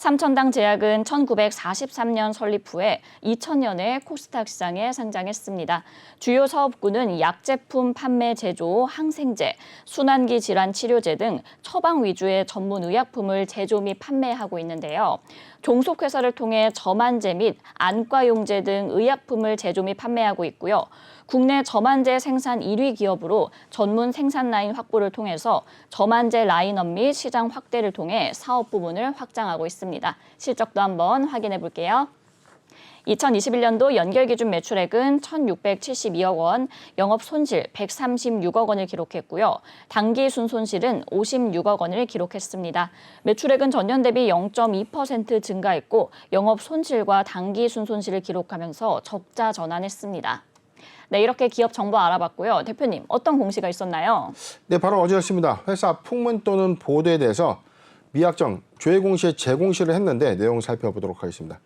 삼천당 제약은 1943년 설립 후에 2000년에 코스닥 시장에 상장했습니다. 주요 사업군은 약제품 판매 제조, 항생제, 순환기 질환 치료제 등 처방 위주의 전문 의약품을 제조 및 판매하고 있는데요. 종속회사를 통해 저만제 및 안과용제 등 의약품을 제조 및 판매하고 있고요. 국내 저만제 생산 1위 기업으로 전문 생산 라인 확보를 통해서 저만제 라인업 및 시장 확대를 통해 사업 부문을 확장하고 있습니다. 실적도 한번 확인해 볼게요. 2021년도 연결 기준 매출액은 1,672억 원, 영업 손실 136억 원을 기록했고요. 당기 순손실은 56억 원을 기록했습니다. 매출액은 전년 대비 0.2% 증가했고 영업 손실과 당기 순손실을 기록하면서 적자 전환했습니다. 네, 이렇게 기업 정보 알아봤고요. 대표님, 어떤 공시가 있었나요? 네, 바로 어제였습니다. 회사 풍문 또는 보도에 대해서 미약정 조회 공시에 재공시를 했는데 내용 살펴보도록 하겠습니다.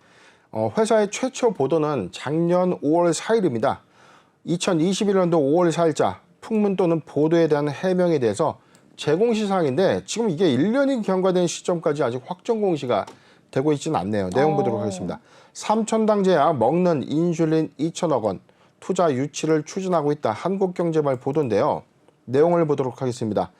회사의 최초 보도는 작년 5월 4일입니다. 2021년도 5월 4일자 풍문 또는 보도에 대한 해명에 대해서 재공시 사항인데 지금 이게 1년이 경과된 시점까지 아직 확정 공시가 되고 있지는 않네요. 내용 보도록 하겠습니다. 삼천당 제약 먹는 인슐린 2천억 원 투자 유치를 추진하고 있다. 한국경제발 보도인데요. 내용을 보도록 하겠습니다.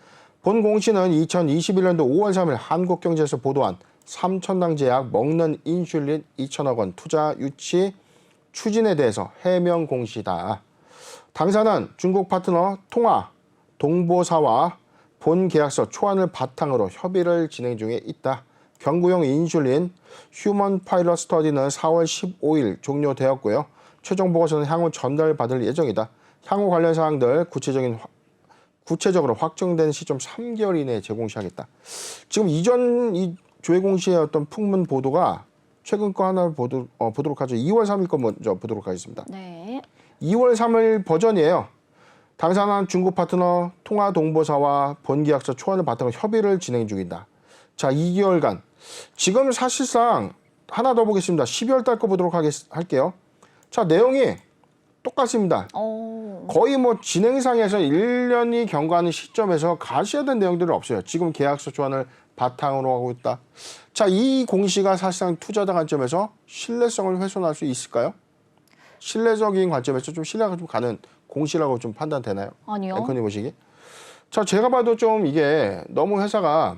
본 공시는 2021년도 5월 3일 한국경제에서 보도한 삼천당 제약 먹는 인슐린 2천억 원 투자 유치 추진에 대해서 해명 공시다. 당사는 중국 파트너 통화 동보사와 본 계약서 초안을 바탕으로 협의를 진행 중에 있다. 경구용 인슐린 휴먼 파일럿 스터디는 4월 15일 종료되었고요. 최종 보고서는 향후 전달받을 예정이다. 향후 관련 사항들 구체적으로 확정된 시점 3개월 이내에 재공시하겠다. 지금 이전 이 조회 공시의 어떤 풍문 보도가 최근 거 하나 보도록 하죠. 2월 3일 거 먼저 보도록 하겠습니다. 네. 2월 3일 버전이에요. 당사는 중국 파트너 통화동보사와 본계약서 초안을 바탕으로 협의를 진행 중이다. 자, 2개월간. 지금 사실상 하나 더 보겠습니다. 12월 달 거 보도록 할게요. 자, 내용이 똑같습니다. 거의 뭐 진행상에서 1년이 경과하는 시점에서 가셔야 되는 내용들이 없어요. 지금 계약서 조안을 바탕으로 하고 있다. 자, 이 공시가 사실상 투자자 관점에서 신뢰성을 훼손할 수 있을까요? 신뢰적인 관점에서 좀 신뢰가 좀 가는 공시라고 좀 판단되나요? 아니요. 앵커님 보시기. 자, 제가 봐도 좀 이게 너무 회사가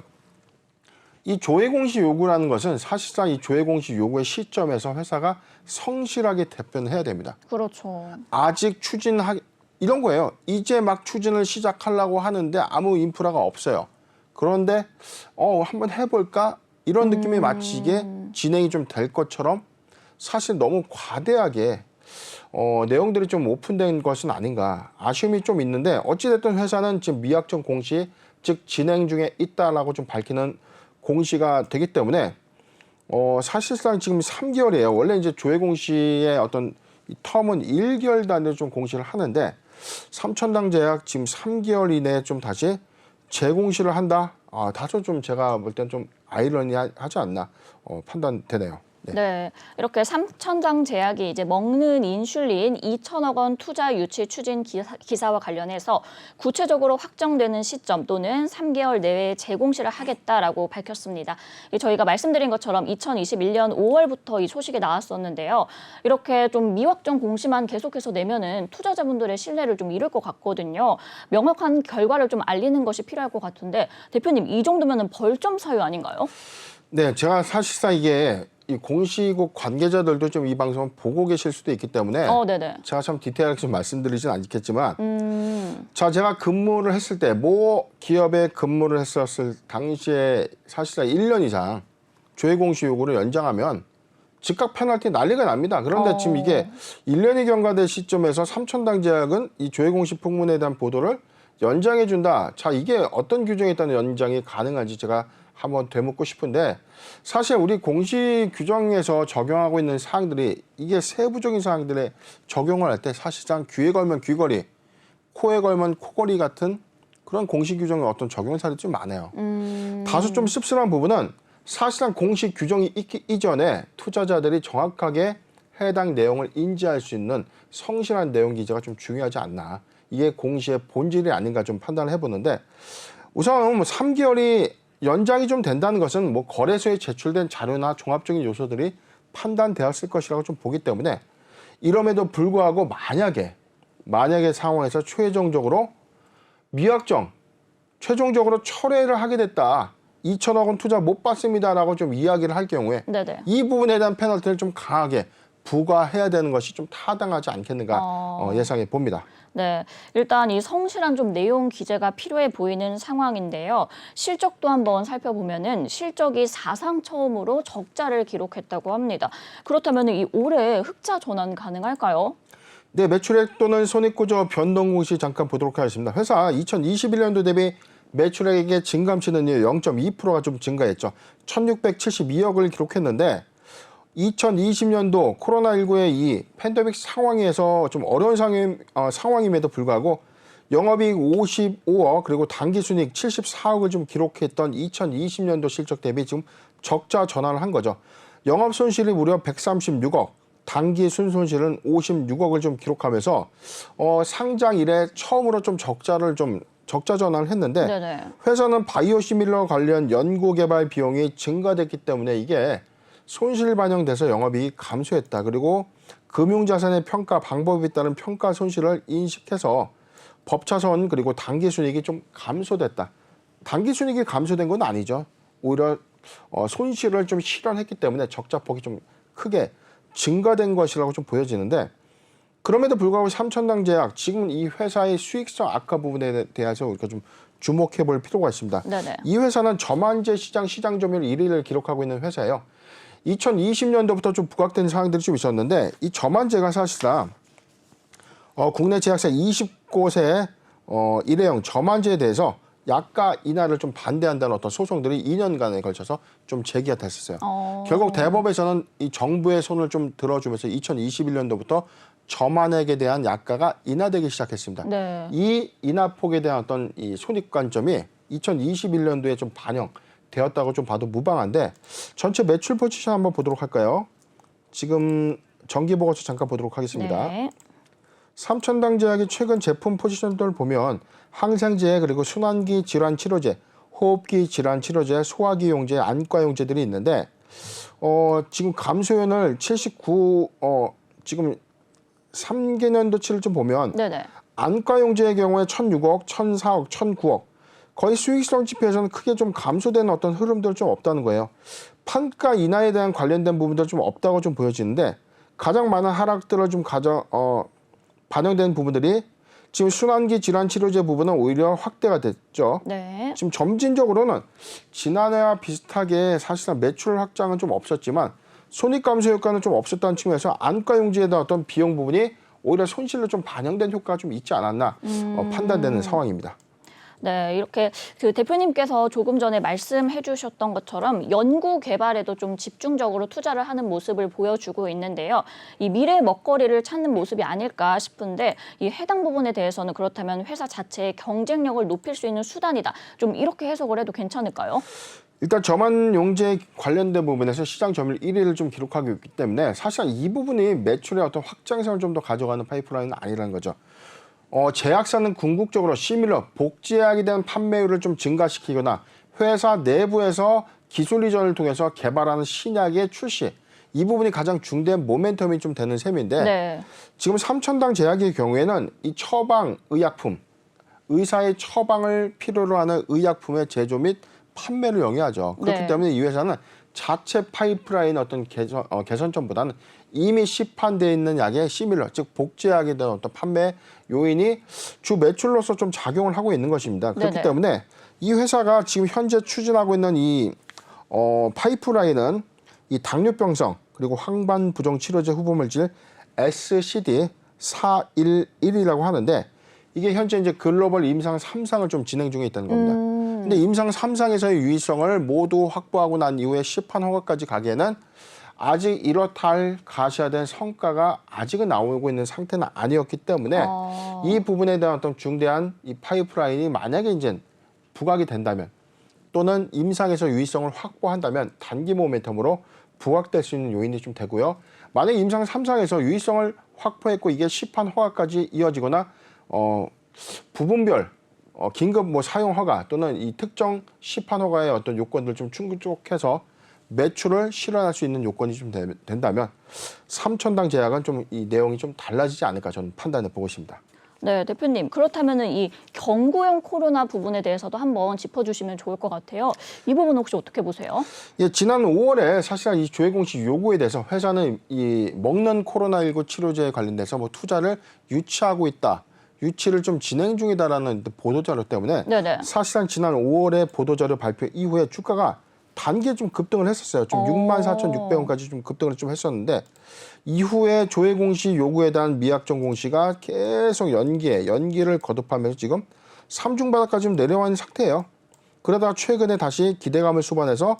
이 조회 공시 요구라는 것은 사실상 이 조회 공시 요구의 시점에서 회사가 성실하게 답변해야 됩니다. 그렇죠. 아직 이런 거예요. 이제 막 추진을 시작하려고 하는데 아무 인프라가 없어요. 그런데 한번 해볼까? 이런 느낌이 마치 이게 진행이 좀 될 것처럼 사실 너무 과대하게 내용들이 좀 오픈된 것은 아닌가 아쉬움이 좀 있는데 어찌됐든 회사는 지금 미약정 공시 즉 진행 중에 있다라고 좀 밝히는 공시가 되기 때문에 사실상 지금 3개월이에요. 원래 이제 조회 공시의 어떤 이 텀은 1개월 단위로 좀 공시를 하는데 삼천당 제약 지금 3개월 이내에 좀 다시 재공시를 한다. 다소 좀 제가 볼 땐 좀 아이러니하지 않나 판단되네요. 네, 이렇게 삼천당 제약이 이제 먹는 인슐린 2천억 원 투자 유치 추진 기사와 관련해서 구체적으로 확정되는 시점 또는 3개월 내외에 재공시를 하겠다라고 밝혔습니다. 저희가 말씀드린 것처럼 2021년 5월부터 이 소식이 나왔었는데요. 이렇게 좀 미확정 공시만 계속해서 내면은 투자자분들의 신뢰를 좀 잃을 것 같거든요. 명확한 결과를 좀 알리는 것이 필요할 것 같은데 대표님 이 정도면은 벌점 사유 아닌가요? 네, 제가 사실상 이게 이 공시국 관계자들도 좀 이 방송을 보고 계실 수도 있기 때문에 네네. 제가 참 디테일하게 좀 말씀드리진 않겠지만 자, 제가 근무를 했을 때 모 기업에 근무를 했었을 당시에 사실상 1년 이상 조회 공시 요구를 연장하면 즉각 페널티 난리가 납니다. 그런데 지금 이게 1년이 경과된 시점에서 삼천당 제약은 이 조회 공시 풍문에 대한 보도를 연장해 준다. 자, 이게 어떤 규정에 따른 연장이 가능한지 제가 한번 되묻고 싶은데 사실 우리 공시 규정에서 적용하고 있는 사항들이 이게 세부적인 사항들에 적용을 할 때 사실상 귀에 걸면 귀걸이, 코에 걸면 코걸이 같은 그런 공시 규정의 어떤 적용 사례도 좀 많아요. 다소 좀 씁쓸한 부분은 사실상 공시 규정이 있기 이전에 투자자들이 정확하게 해당 내용을 인지할 수 있는 성실한 내용 기재가 좀 중요하지 않나. 이게 공시의 본질이 아닌가 좀 판단을 해보는데 우선 3개월이 연장이 좀 된다는 것은 뭐 거래소에 제출된 자료나 종합적인 요소들이 판단되었을 것이라고 좀 보기 때문에 이럼에도 불구하고 만약에 상황에서 최종적으로 미확정, 최종적으로 철회를 하게 됐다. 2천억 원 투자 못 받습니다라고 좀 이야기를 할 경우에 네네. 이 부분에 대한 페널티를 좀 강하게 부과해야 되는 것이 좀 타당하지 않겠는가 예상해 봅니다. 네, 일단 이 성실한 좀 내용 기재가 필요해 보이는 상황인데요. 실적도 한번 살펴보면은 실적이 사상 처음으로 적자를 기록했다고 합니다. 그렇다면 이 올해 흑자 전환 가능할까요? 네, 매출액 또는 손익구조 변동 공시 잠깐 보도록 하겠습니다. 회사 2021년도 대비 매출액의 증감치는 0.2%가 좀 증가했죠. 1,672억을 기록했는데 2020년도 코로나19의 이 팬데믹 상황에서 좀 어려운 상황임에도 불구하고 영업이익 55억 그리고 당기순이익 74억을 좀 기록했던 2020년도 실적 대비 지금 적자 전환을 한 거죠. 영업손실이 무려 136억, 당기순손실은 56억을 좀 기록하면서 상장 이래 처음으로 좀 적자 전환을 했는데 네네. 회사는 바이오시밀러 관련 연구개발 비용이 증가됐기 때문에 이게 손실 반영돼서 영업이익이 감소했다. 그리고 금융자산의 평가 방법에 따른 평가 손실을 인식해서 법차손 그리고 당기순이익이 좀 감소됐다. 당기순이익이 감소된 건 아니죠. 오히려 손실을 좀 실현했기 때문에 적자폭이 좀 크게 증가된 것이라고 좀 보여지는데 그럼에도 불구하고 삼천당제약 지금 이 회사의 수익성 악화 부분에 대해서 우리가 좀 주목해 볼 필요가 있습니다. 네네. 이 회사는 저만제 시장 점유율 1위를 기록하고 있는 회사예요. 2020년도부터 좀 부각된 사항들이 좀 있었는데 이 저만제가 사실상 국내 제약사 20곳의 일회용 저만제에 대해서 약가 인하를 좀 반대한다는 어떤 소송들이 2년간에 걸쳐서 좀 제기가 됐었어요. 결국 대법에서는 이 정부의 손을 좀 들어주면서 2021년도부터 저만액에 대한 약가가 인하되기 시작했습니다. 네. 이 인하폭에 대한 어떤 이 손익관점이 2021년도에 좀 반영되었다고 좀 봐도 무방한데 전체 매출 포지션 한번 보도록 할까요? 지금 정기보고서 잠깐 보도록 하겠습니다. 네. 삼천당제약이 최근 제품 포지션들을 보면 항생제 그리고 순환기 질환 치료제, 호흡기 질환 치료제, 소화기 용제, 안과 용제들이 있는데 지금 감소율을 79 지금 3개년도치를 좀 보면 네네. 안과 용제의 경우에 1,006억, 1,004억, 1,009억 거의 수익성 지표에서는 크게 좀 감소되는 어떤 흐름들 좀 없다는 거예요. 판가 인하에 대한 관련된 부분들 좀 없다고 좀 보여지는데 가장 많은 하락들을 좀 반영된 부분들이 지금 순환기 질환 치료제 부분은 오히려 확대가 됐죠. 네. 지금 점진적으로는 지난해와 비슷하게 사실상 매출 확장은 좀 없었지만 손익 감소 효과는 좀 없었다는 측면에서 안과 용지에 대한 어떤 비용 부분이 오히려 손실로 좀 반영된 효과가 좀 있지 않았나 판단되는 상황입니다. 네, 이렇게 그 대표님께서 조금 전에 말씀해 주셨던 것처럼 연구 개발에도 좀 집중적으로 투자를 하는 모습을 보여주고 있는데요. 이 미래 먹거리를 찾는 모습이 아닐까 싶은데 이 해당 부분에 대해서는 그렇다면 회사 자체의 경쟁력을 높일 수 있는 수단이다. 좀 이렇게 해석을 해도 괜찮을까요? 일단 저만 용제 관련된 부분에서 시장 점유율 1위를 좀 기록하고 있기 때문에 사실상 이 부분이 매출의 어떤 확장성을 좀 더 가져가는 파이프라인은 아니라는 거죠. 제약사는 궁극적으로 시밀러, 복제약에 대한 판매율을 좀 증가시키거나 회사 내부에서 기술 이전을 통해서 개발하는 신약의 출시 이 부분이 가장 중대한 모멘텀이 좀 되는 셈인데 네. 지금 삼천당 제약의 경우에는 이 처방 의약품, 의사의 처방을 필요로 하는 의약품의 제조 및 판매를 영위하죠. 그렇기 네. 때문에 이 회사는 자체 파이프라인 어떤 개선점보다는 이미 시판되어 있는 약의 시밀러, 즉 복제약에 대한 어떤 판매 요인이 주 매출로서 좀 작용을 하고 있는 것입니다. 그렇기 네네. 때문에 이 회사가 지금 현재 추진하고 있는 이 파이프라인은 이 당뇨병성 그리고 황반 부종 치료제 후보물질 SCD-411이라고 하는데 이게 현재 이제 글로벌 임상 3상을 좀 진행 중에 있다는 겁니다. 근데 임상 3상에서의 유의성을 모두 확보하고 난 이후에 시판 허가까지 가기에는 아직 이렇다 할 가시화된 성과가 아직은 나오고 있는 상태는 아니었기 때문에 이 부분에 대한 어떤 중대한 이 파이프라인이 만약에 이제 부각이 된다면 또는 임상에서 유의성을 확보한다면 단기 모멘텀으로 부각될 수 있는 요인이 좀 되고요. 만약에 임상 3상에서 유의성을 확보했고 이게 시판 허가까지 이어지거나 부분별 긴급 뭐 사용 허가 또는 이 특정 시판 허가의 어떤 요건들 좀 충족해서 매출을 실현할 수 있는 요건이 좀 된다면 삼천당 제약은 좀 이 내용이 좀 달라지지 않을까 저는 판단해 보고 있습니다. 네, 대표님. 그렇다면은 이 경구용 코로나 부분에 대해서도 한번 짚어주시면 좋을 것 같아요. 이 부분 혹시 어떻게 보세요? 예, 지난 5월에 사실은 이 조회공시 요구에 대해서 회사는 이 먹는 코로나19 치료제에 관련돼서 뭐 투자를 유치하고 있다. 유치를 좀 진행 중이다라는 보도자료 때문에 네네. 사실상 지난 5월에 보도자료 발표 이후에 주가가 단계 좀 급등을 했었어요. 좀 64,600원까지 좀 급등을 좀 했었는데 이후에 조회공시 요구에 대한 미약정 공시가 계속 연기를 거듭하면서 지금 삼중바닥까지 좀 내려와 있는 상태예요. 그러다가 최근에 다시 기대감을 수반해서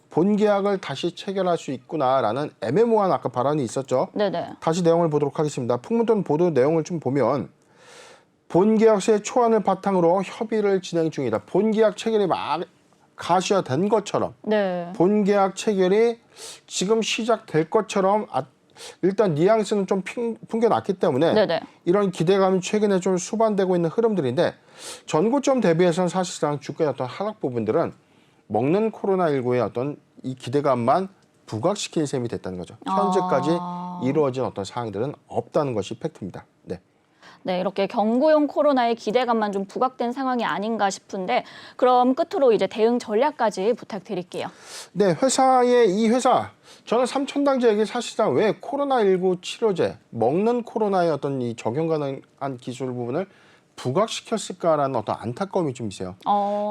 본계약을 다시 체결할 수 있구나라는 애매모호한 아까 발언이 있었죠. 네네. 다시 내용을 보도록 하겠습니다. 풍문돈 보도 내용을 좀 보면 본계약서의 초안을 바탕으로 협의를 진행 중이다. 본계약 체결이 막 가시화된 것처럼 네. 본계약 체결이 지금 시작될 것처럼 일단 뉘앙스는 좀 풍겨났기 때문에 네네. 이런 기대감이 최근에 좀 수반되고 있는 흐름들인데 전고점 대비해서는 사실상 주가의 어떤 하락 부분들은 먹는 코로나19의 어떤 이 기대감만 부각시킨 셈이 됐다는 거죠. 현재까지 이루어진 어떤 사항들은 없다는 것이 팩트입니다. 네. 네, 이렇게 경구용 코로나의 기대감만 좀 부각된 상황이 아닌가 싶은데 그럼 끝으로 이제 대응 전략까지 부탁드릴게요. 네, 이 회사 저는 삼천당 제약이 사실상 왜 코로나19 치료제 먹는 코로나의 어떤 이 적용 가능한 기술 부분을 부각시켰을까라는 어떤 안타까움이 좀 있어요.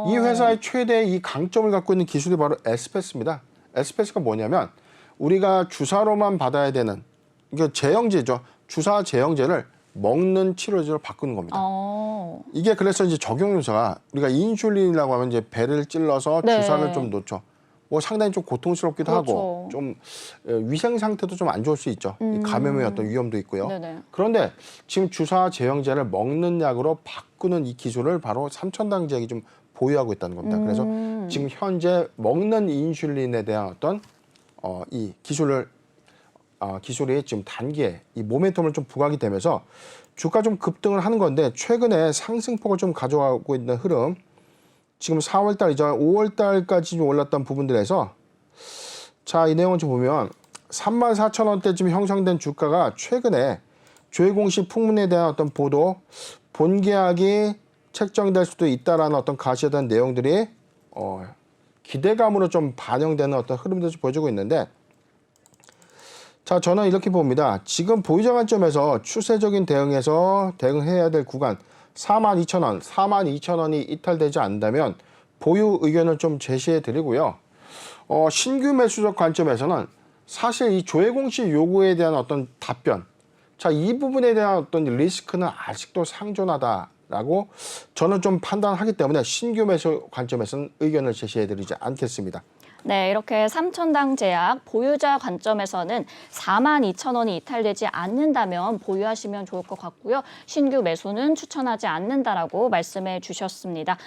이 회사의 최대 이 강점을 갖고 있는 기술이 바로 에스페스입니다. 에스페스가 뭐냐면 우리가 주사로만 받아야 되는 이게 제형제죠. 주사 제형제를 먹는 치료제로 바꾸는 겁니다. 이게 그래서 이제 적용 요소가 우리가 인슐린이라고 하면 이제 배를 찔러서 네. 주사를 좀 놓죠. 뭐 상당히 좀 고통스럽기도 그렇죠. 하고 좀 위생 상태도 좀 안 좋을 수 있죠. 이 감염의 어떤 위험도 있고요. 네네. 그런데 지금 주사 제형제를 먹는 약으로 바꾸는 이 기술을 바로 삼천당 제약이 좀 보유하고 있다는 겁니다. 그래서 지금 현재 먹는 인슐린에 대한 어떤 이 기술이 지금 단계 이 모멘텀을 좀 부각이 되면서 주가 좀 급등을 하는 건데 최근에 상승폭을 좀 가져가고 있는 흐름 지금 4월달이죠. 5월달까지 좀 올랐던 부분들에서 자, 이 내용을 좀 보면 34,000원대쯤 형성된 주가가 최근에 조회공시 풍문에 대한 어떤 보도 본계약이 책정될 수도 있다라는 어떤 가시에 대한 내용들이 기대감으로 좀 반영되는 어떤 흐름들을 보여주고 있는데 자, 저는 이렇게 봅니다. 지금 보유자 관점에서 추세적인 대응해야 될 구간 42,000원, 42,000원이 이탈되지 않는다면 보유 의견을 좀 제시해 드리고요. 신규 매수적 관점에서는 사실 이 조회공시 요구에 대한 어떤 답변, 자, 이 부분에 대한 어떤 리스크는 아직도 상존하다라고 저는 좀 판단하기 때문에 신규 매수 관점에서는 의견을 제시해 드리지 않겠습니다. 네, 이렇게 삼천당 제약 보유자 관점에서는 42,000원이 이탈되지 않는다면 보유하시면 좋을 것 같고요. 신규 매수는 추천하지 않는다라고 말씀해 주셨습니다.